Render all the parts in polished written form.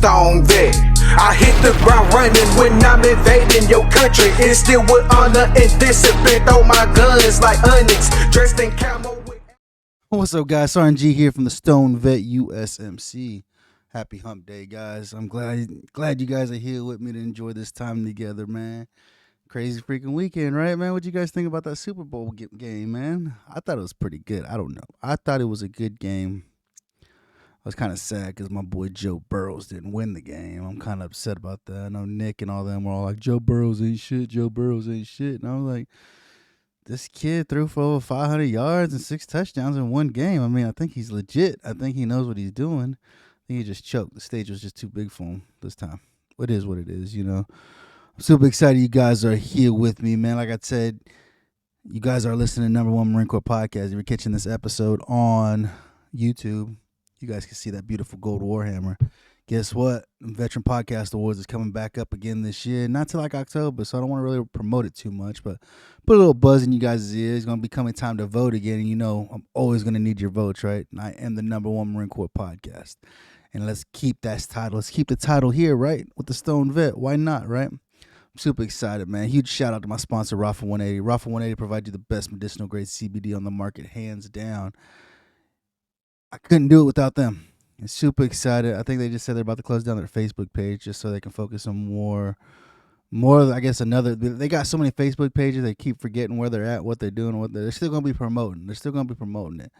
stone vet. I hit the ground running when I'm invading your country. And still with honor and discipline, throw my guns like onyx, dressed in camo. What's up, guys? RNG here from the STONED VET USMC. Happy hump day, guys. I'm glad you guys are here with me to enjoy this time together, man. Crazy freaking weekend, right, man? What you guys think about that Super Bowl game, man? I thought it was pretty good. I don't know. I thought it was a good game. I was kind of sad because my boy Joe Burrows didn't win the game. I'm kind of upset about that. I know Nick and all them were all like, Joe Burrows ain't shit. Joe Burrows ain't shit. And I was like, this kid threw for over 500 yards and 6 touchdowns in one game. I mean, I think he's legit. I think he knows what he's doing. I think he just choked. The stage was just too big for him this time. It is what it is, you know. I'm super excited you guys are here with me, man. Like I said, you guys are listening to #1 Marine Corps podcast. If you're catching this episode on YouTube, you guys can see that beautiful gold Warhammer. Guess what? Veteran Podcast Awards is coming back up again this year. Not till like October, so I don't want to really promote it too much, but put a little buzz in you guys' ears. It's going to be coming time to vote again, and you know I'm always going to need your votes, right? And I am the #1 Marine Corps podcast. And let's keep that title. Let's keep the title here, right? With the Stone Vet. Why not, right? I'm super excited, man. Huge shout out to my sponsor, Rafa 180. Rafa 180 provides you the best medicinal grade CBD on the market, hands down. I couldn't do it without them. I'm super excited. I think they just said they're about to close down their Facebook page just so they can focus on more. I guess they got so many Facebook pages, they keep forgetting where they're at, what they're doing, they're still going to be promoting. They're still going to be promoting it.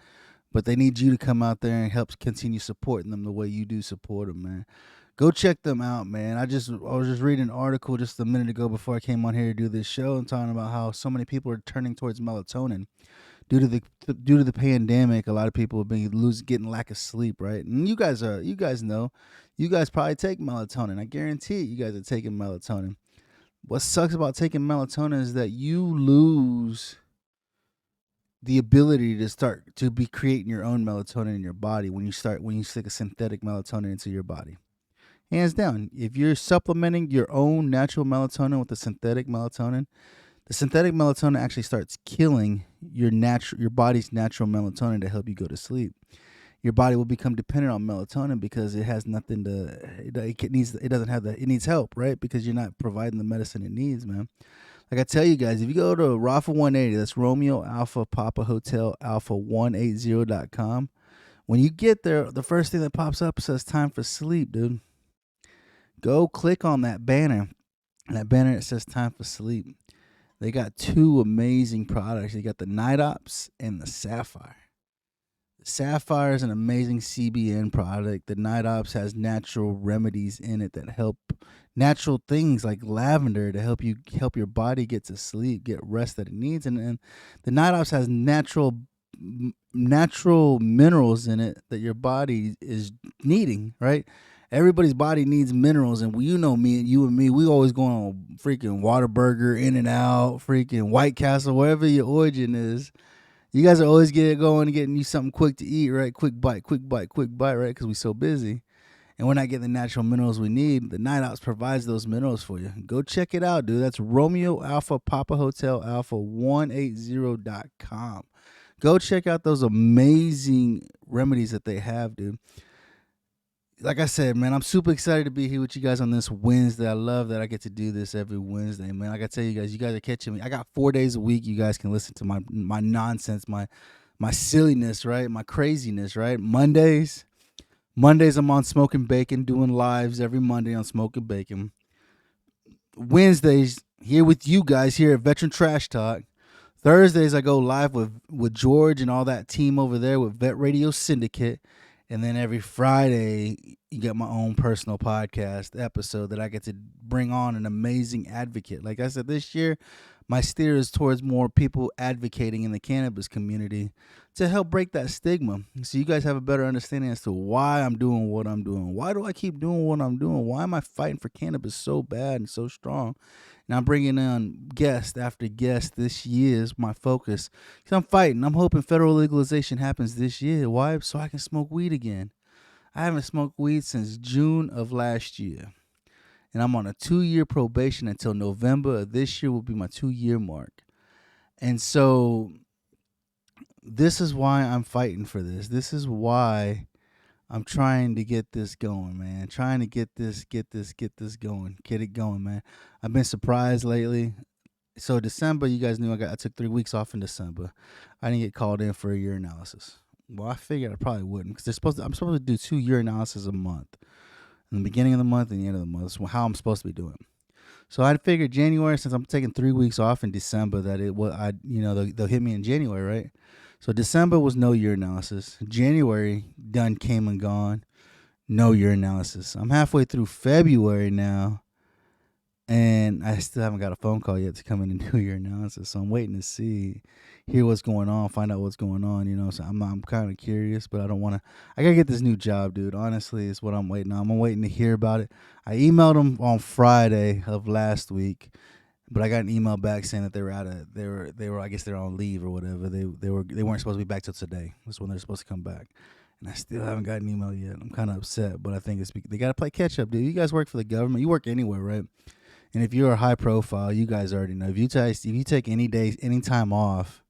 But they need you to come out there and help continue supporting them the way you do support them, man. Go check them out, man. I was just reading an article just a minute ago before I came on here to do this show and talking about how so many people are turning towards melatonin. Due to the pandemic, a lot of people have been getting lack of sleep, right? And you guys know, you guys probably take melatonin. I guarantee it, you guys are taking melatonin. What sucks about taking melatonin is that you lose the ability to be creating your own melatonin in your body when you stick a synthetic melatonin into your body. Hands down, if you're supplementing your own natural melatonin with the synthetic melatonin actually starts killing your body's natural melatonin to help you go to sleep. Your body will become dependent on melatonin because it has nothing it needs help, right? Because you're not providing the medicine it needs, man. Like I tell you guys, if you go to Rafa 180, that's Romeo Alpha Papa Hotel Alpha 180.com. When you get there, the first thing that pops up says time for sleep, dude. Go click on that banner. And that banner, it says time for sleep. They got 2 amazing products. They got the Night Ops and the Sapphire. The Sapphire is an amazing CBN product. The Night Ops has natural remedies in it that help, natural things like lavender to help your body get to sleep, get rest that it needs. And the Night Ops has natural minerals in it that your body is needing, right? Everybody's body needs minerals, and you know me and you and me, we always going on freaking Whataburger, In-N-Out, freaking White Castle, wherever your origin is. You guys are always getting you something quick to eat, right? Quick bite, right? Because we're so busy. And we're not getting the natural minerals we need. The Night Ops provides those minerals for you. Go check it out, dude. That's Romeo Alpha Papa Hotel Alpha 180.com. Go check out those amazing remedies that they have, dude. Like I said, man, I'm super excited to be here with you guys on this Wednesday. I love that I get to do this every Wednesday, man. Like I tell you guys are catching me. I got 4 days a week. You guys can listen to my nonsense, my silliness, right? My craziness, right? Mondays, I'm on Smoking Bacon, doing lives every Monday on Smoking Bacon. Wednesdays, here with you guys here at Veteran Trash Talk. Thursdays, I go live with George and all that team over there with Vet Radio Syndicate. And then every Friday, you get my own personal podcast episode that I get to bring on an amazing advocate. Like I said, this year, my steer is towards more people advocating in the cannabis community to help break that stigma. So you guys have a better understanding as to why I'm doing what I'm doing. Why do I keep doing what I'm doing? Why am I fighting for cannabis so bad and so strong? And I'm bringing on guest after guest. This year is my focus. Because I'm fighting. I'm hoping federal legalization happens this year. Why? So I can smoke weed again. I haven't smoked weed since June of last year. And I'm on a 2-year probation until November of this year will be my 2-year mark. And so this is why I'm fighting for this. This is why I'm trying to get this going, man. Trying to get this going. Get it going, man. I've been surprised lately. So December, you guys knew I took 3 weeks off in December. I didn't get called in for a urinalysis. Well, I figured I probably wouldn't because I'm supposed to do 2 urinalysis a month, in the beginning of the month and the end of the month. That's how I'm supposed to be doing. So I figured January, since I'm taking 3 weeks off in December, that they'll hit me in January, right? So December was no urinalysis. January done came and gone, no urinalysis. I'm halfway through February now, and I still haven't got a phone call yet to come in and do urinalysis. So I'm waiting to hear what's going on, find out what's going on. So I'm kind of curious, but I don't want to. I gotta get this new job, dude. Honestly, is what I'm waiting on. I'm waiting to hear about it. I emailed them on Friday of last week, but I got an email back saying that they were I guess they're on leave or whatever. They weren't supposed to be back till today. That's when they're supposed to come back. And I still haven't got an email yet. I'm kind of upset, but I think they got to play catch up, dude. You guys work for the government. You work anywhere, right? And if you're a high profile, you guys already know. If you take any time off,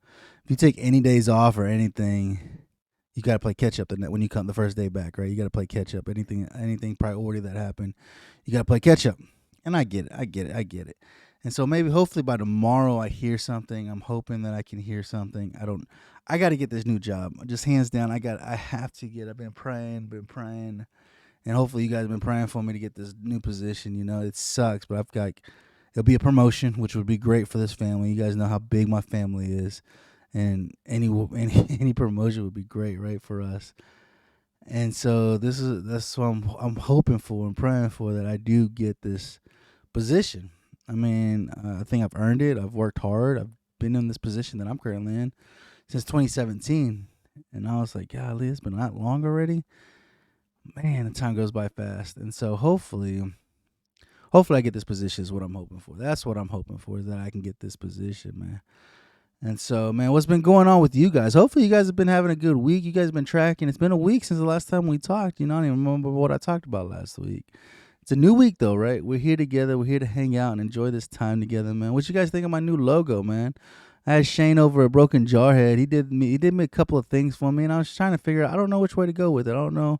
if you take any days off or anything, you got to play catch up when you come the first day back, right? You got to play catch up. Anything priority that happened, you got to play catch up. And I get it. And so hopefully by tomorrow I hear something. I'm hoping that I can hear something. I got to get this new job. Just hands down, I have to get. I've been praying. And hopefully you guys have been praying for me to get this new position. It sucks, but it'll be a promotion, which would be great for this family. You guys know how big my family is, and any promotion would be great, right, for us. And so that's what I'm hoping for and praying for, that I do get this position. I mean, I think I've earned it. I've worked hard. I've been in this position that I'm currently in since 2017, and I was like, golly, it's been that long already. Man, the time goes by fast. And so hopefully I get this position is what I'm hoping for. That's what I'm hoping for, is that I can get this position, man. And so, man, what's been going on with you guys? Hopefully you guys have been having a good week. You guys have been tracking. It's been a week since the last time we talked. I don't even remember what I talked about last week. It's a new week, though, right? We're here together. We're here to hang out and enjoy this time together, man. What you guys think of my new logo, man? I had Shane over at Broken Jarhead. He did me a couple of things for me, and I was trying to figure out, I don't know which way to go with it. I don't know.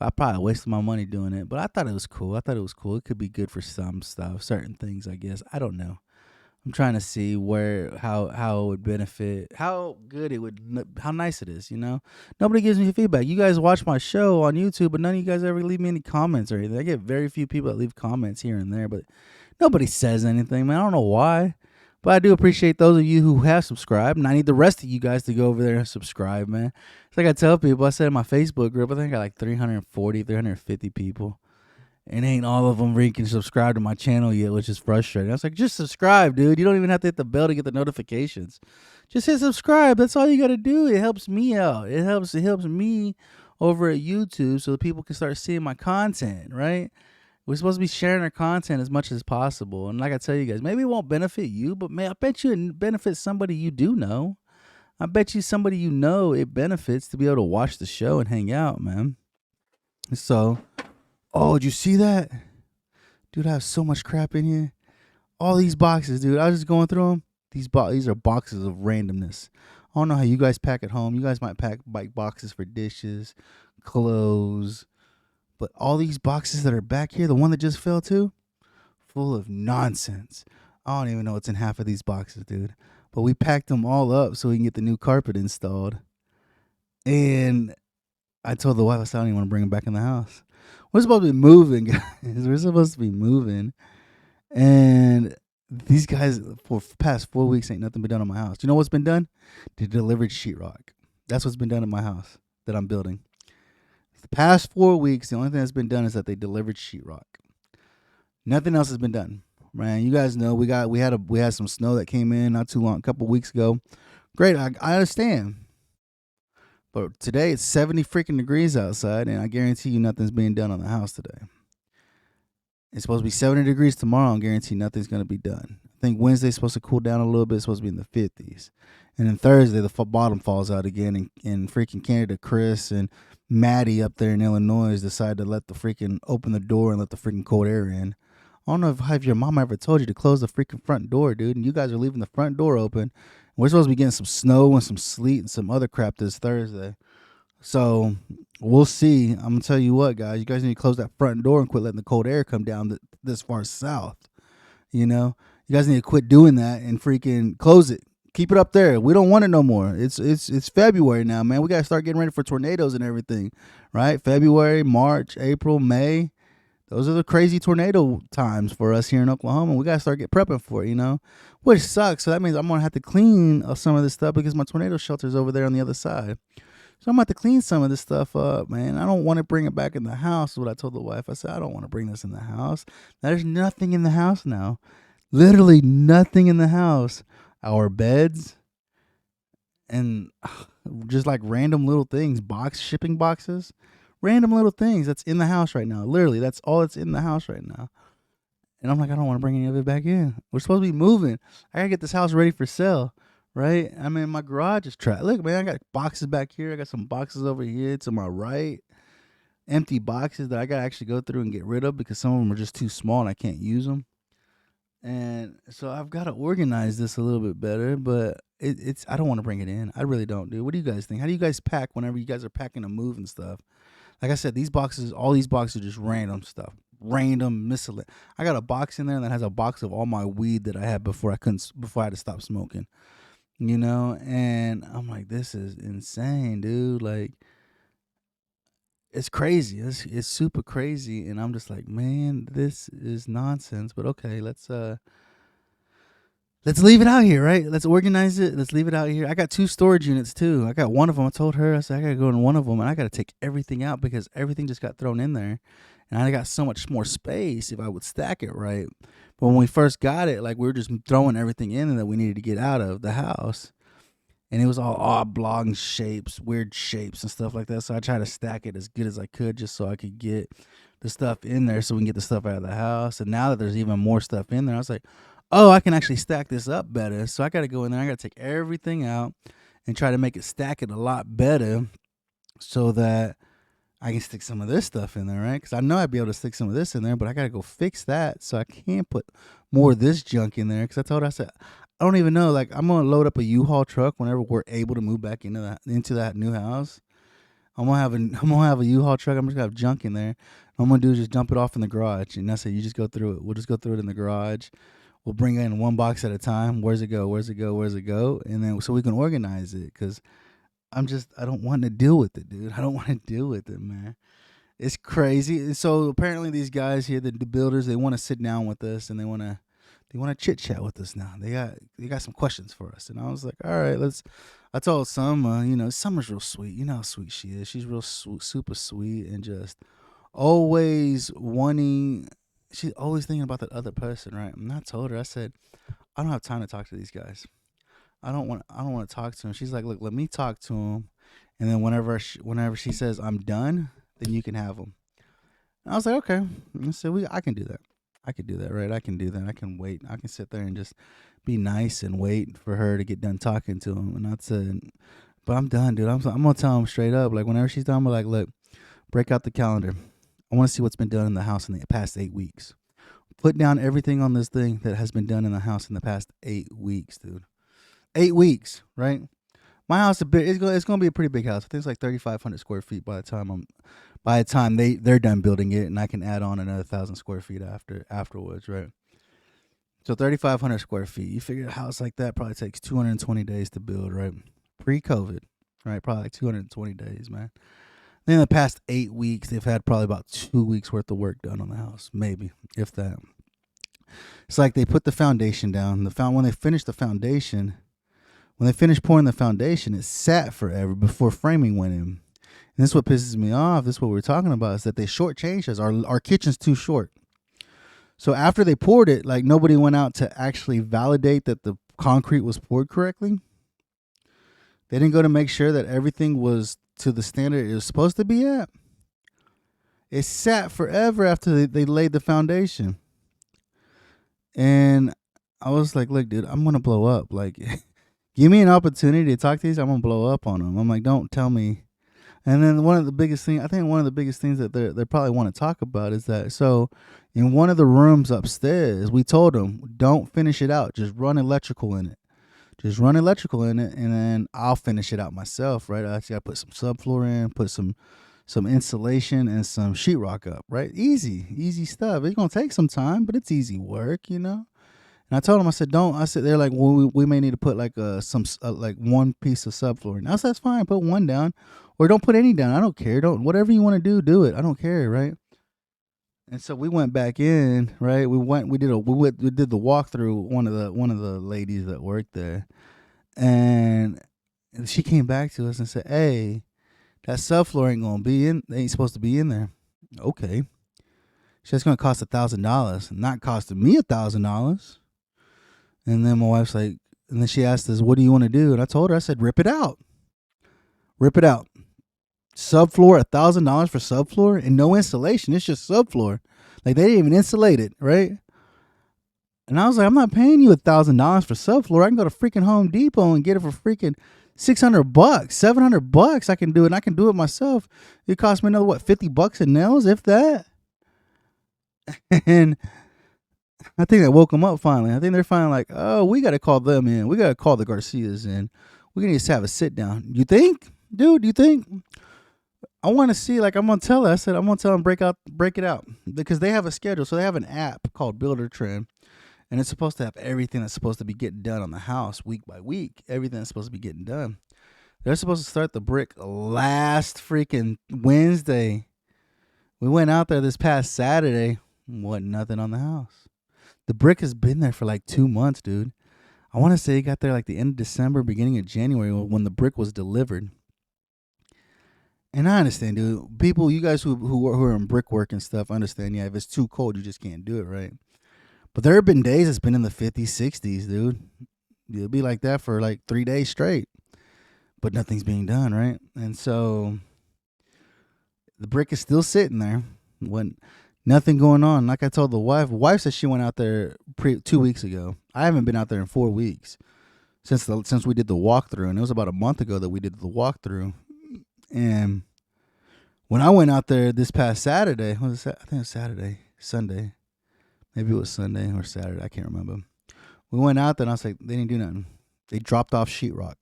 I probably wasted my money doing it, but I thought it was cool. It could be good for some stuff, certain things, I guess. I don't know. I'm trying to see how it would benefit, how nice it is, Nobody gives me feedback. You guys watch my show on YouTube, but none of you guys ever leave me any comments or anything. I get very few people that leave comments here and there, but nobody says anything, man. I don't know why. But I do appreciate those of you who have subscribed, and I need the rest of you guys to go over there and subscribe, man. It's like I tell people, I said in my Facebook group, I think I got like 340, 350 people, and ain't all of them freaking subscribed to my channel yet, which is frustrating. I was like, just subscribe, dude. You don't even have to hit the bell to get the notifications. Just hit subscribe. That's all you got to do. It helps me out. It helps me over at YouTube so that people can start seeing my content, right? We're supposed to be sharing our content as much as possible. And like I tell you guys, maybe it won't benefit you, but I bet you it benefits somebody you do know. I bet you somebody you know it benefits to be able to watch the show and hang out, man. So, did you see that? Dude, I have so much crap in here. All these boxes, dude. I was just going through them. These are boxes of randomness. I don't know how you guys pack at home. You guys might pack boxes for dishes, clothes. But all these boxes that are back here, the one that just fell too, full of nonsense. I don't even know what's in half of these boxes, dude. But we packed them all up so we can get the new carpet installed. And I told the wife, I said, I don't even want to bring them back in the house. We're supposed to be moving, guys. We're supposed to be moving. And these guys, for the past 4 weeks, ain't nothing been done on my house. Do you know what's been done? They delivered sheetrock. That's what's been done in my house that I'm building. The past 4 weeks, the only thing that's been done is that they delivered sheetrock. Nothing else has been done. Man, you guys know we had some snow that came in not too long, a couple weeks ago. Great, I understand. But today it's 70 freaking degrees outside, and I guarantee you nothing's being done on the house today. It's supposed to be 70 degrees tomorrow, and guarantee nothing's going to be done. I think Wednesday's supposed to cool down a little bit. It's supposed to be in the 50s. And then Thursday, the bottom falls out again, and freaking Canada Chris and Maddie up there in Illinois decided to open the door and let the freaking cold air in. I don't know if your mom ever told you to close the freaking front door, dude, and you guys are leaving the front door open. We're supposed to be getting some snow and some sleet and some other crap this Thursday. So we'll see. I'm gonna tell you what, guys. You guys need to close that front door and quit letting the cold air come down this far south. You know, you guys need to quit doing that and freaking close it. Keep it up there. We don't want it no more. It's February now, man. We gotta start getting ready for tornadoes and everything, right? February, March, April, May. Those are the crazy tornado times for us here in Oklahoma. We gotta start get prepping for it, which sucks. So that means I'm gonna have to clean some of this stuff because my tornado shelter's over there on the other side. So I'm about to clean some of this stuff up, man. I don't want to bring it back in the house. Is what I told the wife. I said, I don't want to bring this in the house. There's nothing in the house now. Literally nothing in the house. Our beds and just like random little things, shipping boxes, random little things that's in the house right now. Literally, that's all that's in the house right now. And I'm like, I don't want to bring any of it back in. We're supposed to be moving. I gotta get this house ready for sale. Right? I mean, my garage is trapped. Look, man, I got boxes back here. I got some boxes over here to my right. Empty boxes that I got to actually go through and get rid of because some of them are just too small and I can't use them. And so I've got to organize this a little bit better, but it's I don't want to bring it in. I really don't, dude. What do you guys think? How do you guys pack whenever you guys are packing a move and stuff? Like I said, all these boxes are just random stuff. Random miscellaneous. I got a box in there that has a box of all my weed that I had before I had to stop smoking. And I'm like, this is insane, dude. Like, it's crazy. It's super crazy, and I'm just like, man, this is nonsense. But okay, let's leave it out here, right? Let's organize it. Let's leave it out here. I got 2 storage units too. I got one of them. I told her, I said I gotta go in one of them, and I gotta take everything out because everything just got thrown in there, and I got so much more space if I would stack it right. But when we first got it, like we were just throwing everything in that we needed to get out of the house. And it was all oblong shapes, weird shapes and stuff like that. So I tried to stack it as good as I could just so I could get the stuff in there so we can get the stuff out of the house. And now that there's even more stuff in there, I was like, oh, I can actually stack this up better. So I got to go in there. I got to take everything out and try to make it stack it a lot better so that I can stick some of this stuff in there, right? Because I know I'd be able to stick some of this in there, but I got to go fix that so I can't put more of this junk in there. Because I told her, I said, I don't even know. Like, I'm going to load up a U-Haul truck whenever we're able to move back into that new house. I'm gonna have a U-Haul truck. I'm just gonna have junk in there. What I'm gonna do is just dump it off in the garage, and that's it. You just go through it. We'll just go through it in the garage. We'll bring it in one box at a time. Where's it go? Where's it go? Where's it go? And then so we can organize it. Because I don't want to deal with it, dude. I don't want to deal with it, man. It's crazy. So apparently these guys here, the builders, they want to sit down with us and they want to chit chat with us now. They got some questions for us, and I was like, all right, let's. I told Summer, Summer's real sweet. You know how sweet she is. She's real super sweet and just always wanting. She's always thinking about that other person, right? And I told her, I said, I don't have time to talk to these guys. I don't want to talk to them. She's like, look, let me talk to them, and then whenever she says I'm done, then you can have them. And I was like, okay. I said, I can do that. I could do that, right? I can do that. I can wait. I can sit there and just be nice and wait for her to get done talking to him. And I said, but I'm done, dude. I'm going to tell him straight up. Like, whenever she's done, I'm like, look, break out the calendar. I want to see what's been done in the house in the past 8 weeks. Put down everything on this thing that has been done in the house in the past 8 weeks, dude. 8 weeks, right? My house is big. It's going to be a pretty big house. I think it's like 3,500 square feet by the time they're done building it, and I can add on another 1,000 square feet afterwards, right? So 3,500 square feet. You figure a house like that probably takes 220 days to build, right? Pre-COVID, right? Probably like 220 days, man. Then in the past 8 weeks, they've had probably about 2 weeks worth of work done on the house, maybe, if that. It's like they put the foundation down. When they finished the foundation, when they finished pouring the foundation, it sat forever before framing went in. And this is what pisses me off. This is what we're talking about, is that they shortchanged us. Our kitchen's too short. So after they poured it, like nobody went out to actually validate that the concrete was poured correctly. They didn't go to make sure that everything was to the standard it was supposed to be at. It sat forever after they laid the foundation. And I was like, look, dude, I'm going to blow up. Like, give me an opportunity to talk to these. I'm going to blow up on them. I'm like, don't tell me. And then one of the biggest things that they probably want to talk about is that, so in one of the rooms upstairs, we told them, don't finish it out. Just run electrical in it. Just run electrical in it, and then I'll finish it out myself, right? I put some subfloor in, put some insulation and some sheetrock up, right? Easy stuff. It's gonna take some time, but it's easy work, you know. And I told them, I said, don't. I said, they're like, well, we may need to put like like one piece of subfloor. And I said, that's fine. Put one down, or don't put any down. I don't care. Don't whatever you want to do it. I don't care, right? And so we went back in, right? We did the walkthrough. One of the ladies that worked there, and she came back to us and said, "Hey, that subfloor ain't gonna be in. They ain't supposed to be in there." Okay, she said, it's gonna cost $1,000, not costing me $1,000. And then my wife's like, and then she asked us, "What do you want to do?" And I told her, I said, "Rip it out, rip it out." Subfloor, $1,000 for subfloor and no insulation. It's just subfloor. Like they didn't even insulate it, right? And I was like, I'm not paying you $1,000 for subfloor. I can go to freaking Home Depot and get it for freaking $600, $700. I can do it. And I can do it myself. It cost me another $50 in nails, if that. And I think that woke them up finally. I think they're finally like, oh, we got to call them in. We got to call the Garcias in. We need to have a sit down. You think, dude? You think? I want to see, like, I'm going to tell her. I said, I'm going to tell them break it out. Because they have a schedule. So they have an app called Builder Trend. And it's supposed to have everything that's supposed to be getting done on the house week by week. Everything that's supposed to be getting done. They're supposed to start the brick last freaking Wednesday. We went out there this past Saturday. Wasn't nothing on the house. The brick has been there for like 2 months, dude. I want to say it got there like the end of December, beginning of January when the brick was delivered. And I understand, dude. People, you guys who are in brickwork and stuff understand, yeah, if it's too cold, you just can't do it, right? But there have been days it's been in the 50s, 60s, dude. It'll be like that for like 3 days straight. But nothing's being done, right? And so the brick is still sitting there. Nothing going on. Like I told the wife said she went out there 2 weeks ago. I haven't been out there in 4 weeks since we did the walkthrough. And it was about a month ago that we did the walkthrough. And when I went out there this past Saturday, I think it was Sunday. Maybe it was Sunday or Saturday. I can't remember. We went out there and I was like, they didn't do nothing. They dropped off sheetrock.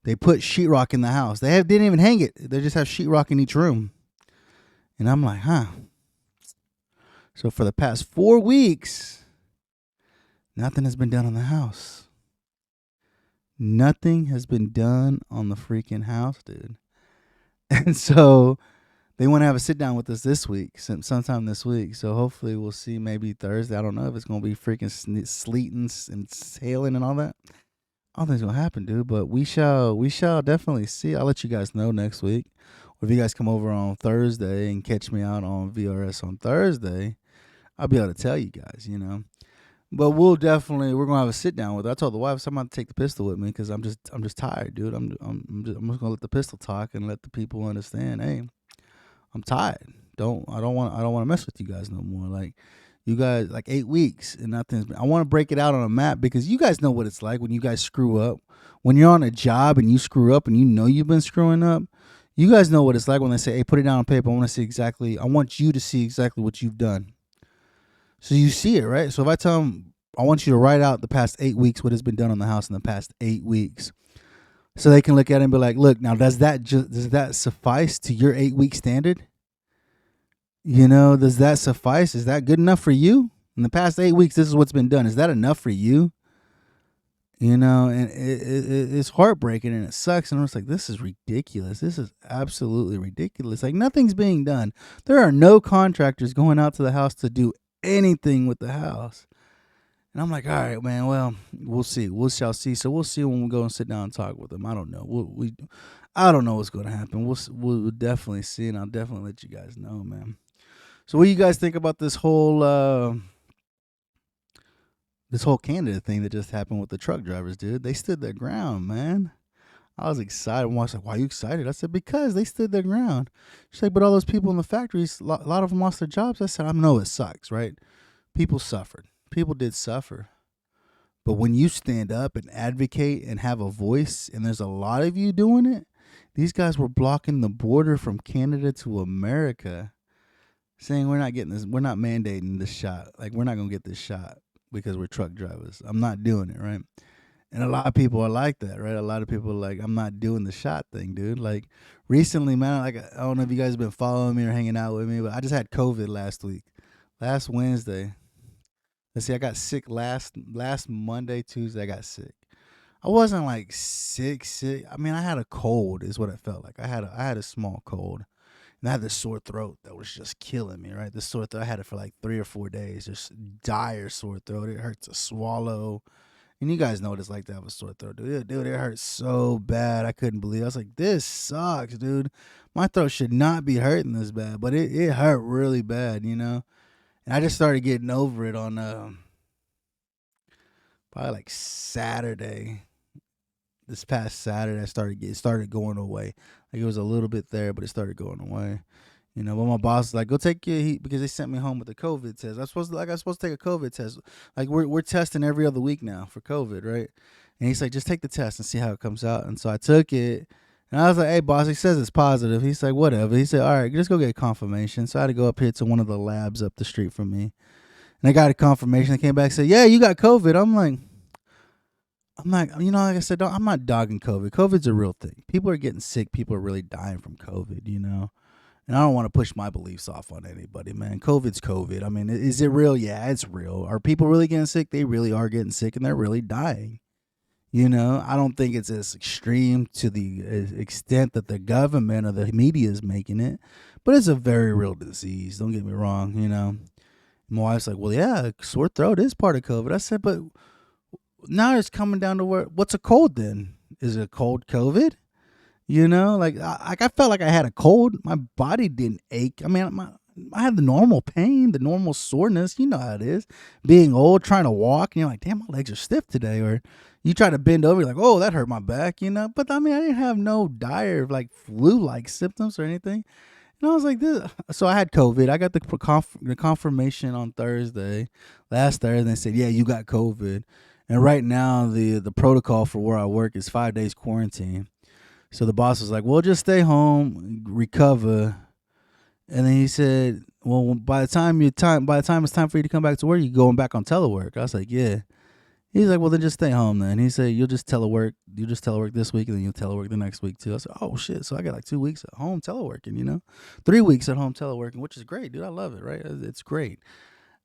They put sheetrock in the house. They didn't even hang it. They just have sheetrock in each room. And I'm like, huh. So for the past 4 weeks, nothing has been done on the house. Nothing has been done on the freaking house, dude. And so they want to have a sit down with us this week, sometime this week. So hopefully we'll see maybe Thursday. I don't know if it's going to be freaking sleeting and hailing and all that. I don't think it's going to happen, dude. But we shall definitely see. I'll let you guys know next week. Or if you guys come over on Thursday and catch me out on VRS on Thursday, I'll be able to tell you guys, you know. But we're gonna have a sit down with her. I told the wife, I'm about to take the pistol with me because I'm just tired, dude. I'm just gonna let the pistol talk and let the people understand. Hey, I'm tired. I don't want to mess with you guys no more. Like, you guys, like 8 weeks and nothing's been. I want to break it out on a map because you guys know what it's like when you guys screw up. When you're on a job and you screw up and you know you've been screwing up, you guys know what it's like when they say, "Hey, put it down on paper. I want you to see exactly what you've done." So you see it, right? So if I tell them, I want you to write out the past 8 weeks, what has been done on the house in the past 8 weeks. So they can look at it and be like, look, now does that suffice to your 8-week standard? You know, does that suffice? Is that good enough for you? In the past 8 weeks, this is what's been done. Is that enough for you? You know, and it's heartbreaking and it sucks. And I'm just like, this is ridiculous. This is absolutely ridiculous. Like, nothing's being done. There are no contractors going out to the house to do anything with the house. And I'm like, all right, man, well, we'll see. We shall see. So we'll see when we go and sit down and talk with them. I don't know. I don't know what's going to happen. We'll definitely see, and I'll definitely let you guys know, man. So what do you guys think about this whole Canada thing that just happened with the truck drivers, dude? They stood their ground, man. I was excited. I was like, why are you excited? I said, because they stood their ground. She's like, but all those people in the factories, a lot of them lost their jobs. I said, I know it sucks, right? People suffered. People did suffer. But when you stand up and advocate and have a voice, and there's a lot of you doing it, these guys were blocking the border from Canada to America, saying we're not getting this, we're not mandating this shot. Like, we're not going to get this shot because we're truck drivers. I'm not doing it, right? And a lot of people are like that, right? A lot of people are like, I'm not doing the shot thing, dude. Like recently, man, like I don't know if you guys have been following me or hanging out with me, but I just had COVID last week. Last Wednesday. Let's see, I got sick last Monday, Tuesday, I got sick. I wasn't like sick. I mean, I had a cold is what it felt like. I had a small cold. And I had this sore throat that was just killing me, right? This sore throat, I had it for like 3 or 4 days, just dire sore throat. It hurt to swallow. And you guys know what it's like to have a sore throat, dude. Dude, it hurt so bad. I couldn't believe it. I was like, this sucks, dude. My throat should not be hurting this bad, but it hurt really bad, you know? And I just started getting over it on probably like Saturday. This past Saturday, it started going away. Like it was a little bit there, but it started going away. You know, but my boss was like, "Go take your heat," because they sent me home with a COVID test. I was supposed to take a COVID test. Like we're testing every other week now for COVID, right? And he's like, "Just take the test and see how it comes out." And so I took it, and I was like, "Hey, boss," he says it's positive. He's like, "Whatever." He said, "All right, just go get confirmation." So I had to go up here to one of the labs up the street from me, and I got a confirmation. They came back and said, "Yeah, you got COVID." I'm like, like I said, I'm not dogging COVID. COVID's a real thing. People are getting sick. People are really dying from COVID, you know? And I don't want to push my beliefs off on anybody, man. COVID's COVID. I mean, is it real? Yeah, it's real. Are people really getting sick? They really are getting sick and they're really dying. You know, I don't think it's as extreme to the extent that the government or the media is making it, but it's a very real disease. Don't get me wrong, you know? My wife's like, well, yeah, sore throat is part of COVID. I said, but now it's coming down to what's a cold then? Is it a cold COVID? You know, like I felt like I had a cold. My body didn't ache. I mean, I had the normal pain, the normal soreness. You know how it is. Being old, trying to walk, and you're like, damn, my legs are stiff today. Or you try to bend over, you're like, oh, that hurt my back, you know. But I mean, I didn't have no dire like flu-like symptoms or anything. And I was like, this. So I had COVID. I got the confirmation on Thursday, last Thursday. They said, yeah, you got COVID. And right now, the protocol for where I work is 5 days quarantine. So the boss was like, well, just stay home, recover. And then he said, well, by the time it's time for you to come back to work, you're going back on telework. I was like, yeah. He's like, well, then just stay home then. He said, you'll just telework this week, and then you'll telework the next week too. I said, oh, shit. So I got like 2 weeks at home teleworking, you know? 3 weeks at home teleworking, which is great, dude. I love it, right? It's great.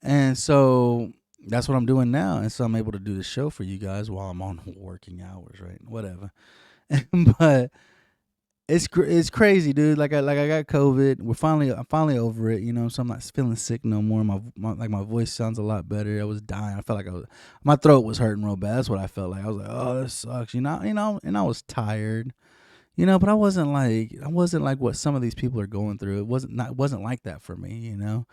And so that's what I'm doing now. And so I'm able to do the show for you guys while I'm on working hours, right? Whatever. But it's crazy, dude. Like I got COVID. I'm finally over it, you know. So I'm not feeling sick no more. My voice sounds a lot better. I was dying. I felt like my throat was hurting real bad. That's what I felt like. I was like, oh, this sucks, you know. And I was tired, you know. But I wasn't like what some of these people are going through. It wasn't like that for me, you know.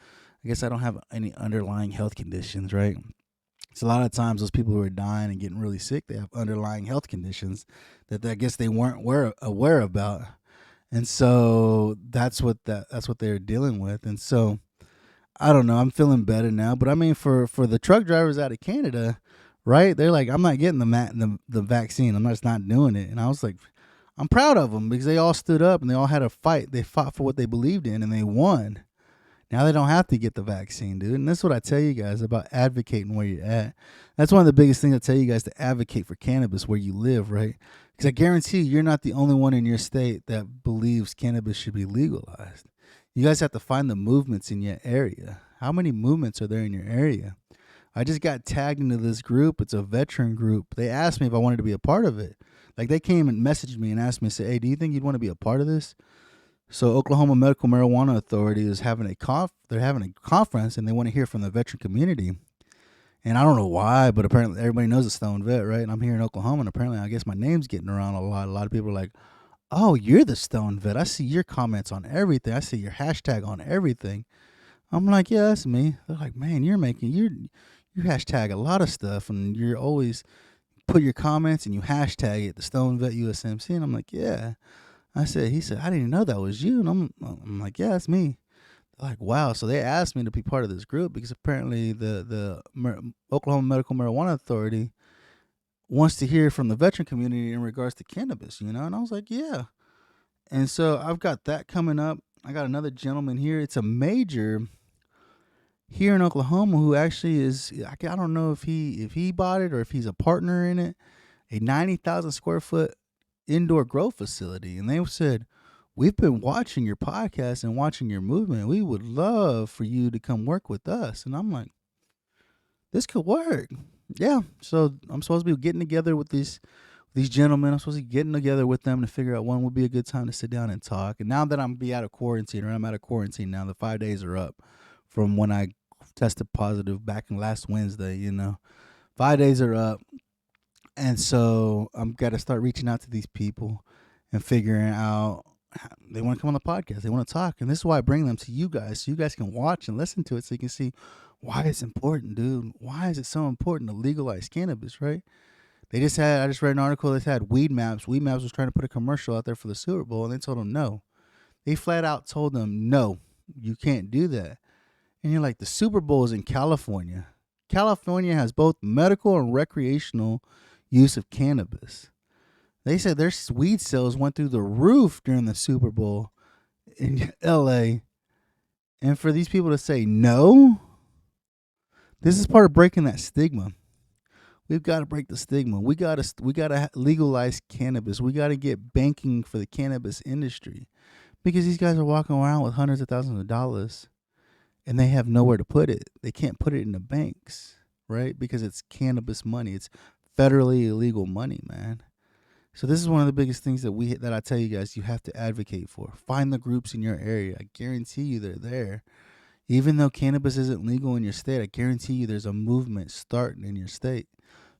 I guess I don't have any underlying health conditions, right? So a lot of times those people who are dying and getting really sick, they have underlying health conditions that I guess they weren't aware about. And so that's what they're dealing with. And so I don't know, I'm feeling better now. But I mean, for the truck drivers out of Canada, right? They're like, I'm not getting the vaccine. I'm just not doing it. And I was like, I'm proud of them because they all stood up and they all had a fight. They fought for what they believed in and they won. Now they don't have to get the vaccine, dude. And that's what I tell you guys about advocating where you're at. That's one of the biggest things I tell you guys, to advocate for cannabis where you live, right? Because I guarantee you're not the only one in your state that believes cannabis should be legalized. You guys have to find the movements in your area. How many movements are there in your area? I just got tagged into this group. It's a veteran group. They asked me if I wanted to be a part of it. Like they came and messaged me and asked me, say, hey, do you think you'd want to be a part of this? So Oklahoma Medical Marijuana Authority is having they're having a conference, and they want to hear from the veteran community. And I don't know why, but apparently everybody knows a Stoned Vet, right? And I'm here in Oklahoma, and apparently I guess my name's getting around a lot. A lot of people are like, oh, you're the Stoned Vet. I see your comments on everything. I see your hashtag on everything. I'm like, yeah, that's me. They're like, man, you hashtag a lot of stuff, and you're always put your comments and you hashtag it, the STONED VET USMC. And I'm like, yeah. He said, I didn't know that was you. And I'm like, yeah, it's me. They're like, wow. So they asked me to be part of this group because apparently the Oklahoma Medical Marijuana Authority wants to hear from the veteran community in regards to cannabis, you know? And I was like, yeah. And so I've got that coming up. I got another gentleman here. It's a major here in Oklahoma who actually is, I don't know if he bought it or if he's a partner in it. a 90,000 square foot indoor grow facility. And they said, we've been watching your podcast and watching your movement. We would love for you to come work with us. And I'm like, this could work. Yeah. So I'm supposed to be getting together with these gentlemen. I'm supposed to be getting together with them to figure out when would be a good time to sit down and talk. And now that I'm be out of quarantine, or I'm out of quarantine now, the 5 days are up from when I tested positive back in last Wednesday, 5 days are up. And so I'm got to start reaching out to these people and figuring out, they want to come on the podcast. They want to talk. And this is why I bring them to you guys, so you guys can watch and listen to it, so you can see why it's important, dude. Why is it so important to legalize cannabis, right? I just read an article that had Weed Maps. Weed Maps was trying to put a commercial out there for the Super Bowl, and they told them no. They flat out told them, no, you can't do that. And you're like, the Super Bowl is in California. California has both medical and recreational use of cannabis. They said their weed sales went through the roof during the Super Bowl in LA. And for these people to say no, this is part of breaking that stigma. We've got to break the stigma. We got to legalize cannabis. We got to get banking for the cannabis industry, because these guys are walking around with hundreds of thousands of dollars and they have nowhere to put it. They can't put it in the banks, right? Because it's cannabis money. It's federally illegal money, man. So this is one of the biggest things that I tell you guys you have to advocate for. Find the groups in your area. I guarantee you they're there. Even though cannabis isn't legal in your state, I guarantee you there's a movement starting in your state.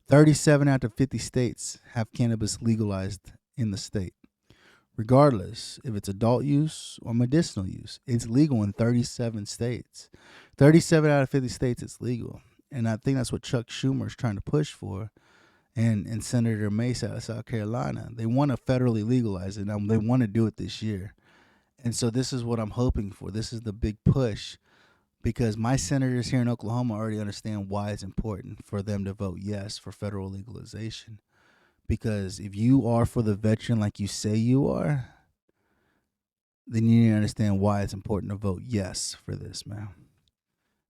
37 out of 50 states have cannabis legalized in the state. Regardless if it's adult use or medicinal use, it's legal in 37 states. 37 out of 50 states it's legal. And I think that's what Chuck Schumer is trying to push for. And Senator Mace out of South Carolina. They want to federally legalize it. They want to do it this year. And so this is what I'm hoping for. This is the big push, because my senators here in Oklahoma already understand why it's important for them to vote yes for federal legalization. Because if you are for the veteran like you say you are, then you need to understand why it's important to vote yes for this, man.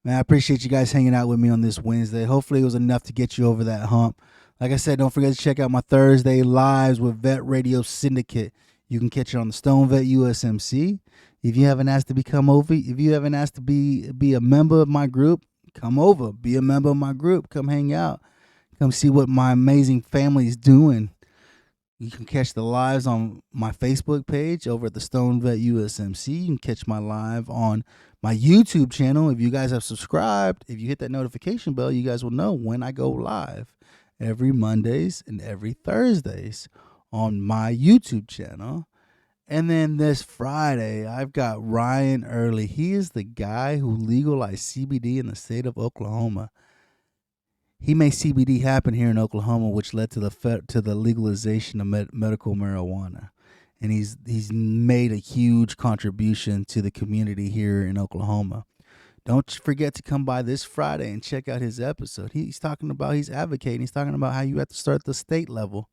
Man, I appreciate you guys hanging out with me on this Wednesday. Hopefully it was enough to get you over that hump. Like I said, don't forget to check out my Thursday lives with Vet Radio Syndicate. You can catch it on the Stone Vet USMC. If you haven't asked to be a member of my group, come over. Be a member of my group. Come hang out. Come see what my amazing family is doing. You can catch the lives on my Facebook page over at the Stone Vet USMC. You can catch my live on my YouTube channel. If you guys have subscribed, if you hit that notification bell, you guys will know when I go live every Mondays and every Thursdays on my YouTube channel. And then this Friday, I've got Ryan Early. He is the guy who legalized CBD in the state of Oklahoma. He made CBD happen here in Oklahoma, which led to the legalization of medical marijuana. And he's made a huge contribution to the community here in Oklahoma. Don't forget to come by this Friday and check out his episode. He's talking about how you have to start at the state level.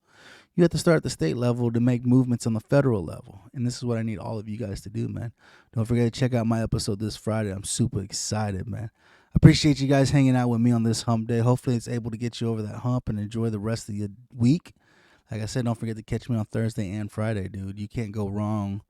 You have to start at the state level to make movements on the federal level. And this is what I need all of you guys to do, man. Don't forget to check out my episode this Friday. I'm super excited, man. I appreciate you guys hanging out with me on this hump day. Hopefully it's able to get you over that hump and enjoy the rest of your week. Like I said, don't forget to catch me on Thursday and Friday, dude. You can't go wrong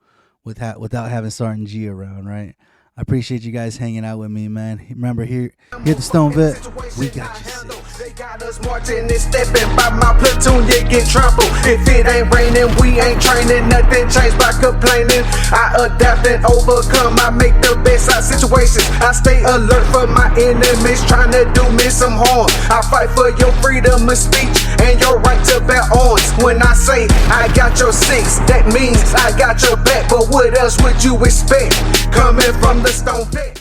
without having Sergeant G around, right? I appreciate you guys hanging out with me, man. Remember, here at the Stone Vet, we got you six. They got us marching and stepping by my platoon, you get trampled. If it ain't raining, we ain't training. Nothing changed by complaining. I adapt and overcome. I make the best out of situations. I stay alert for my enemies trying to do me some harm. I fight for your freedom of speech and your right to bear arms. When I say I got your six, that means I got your back. But what else would you expect coming from the Stone Vet?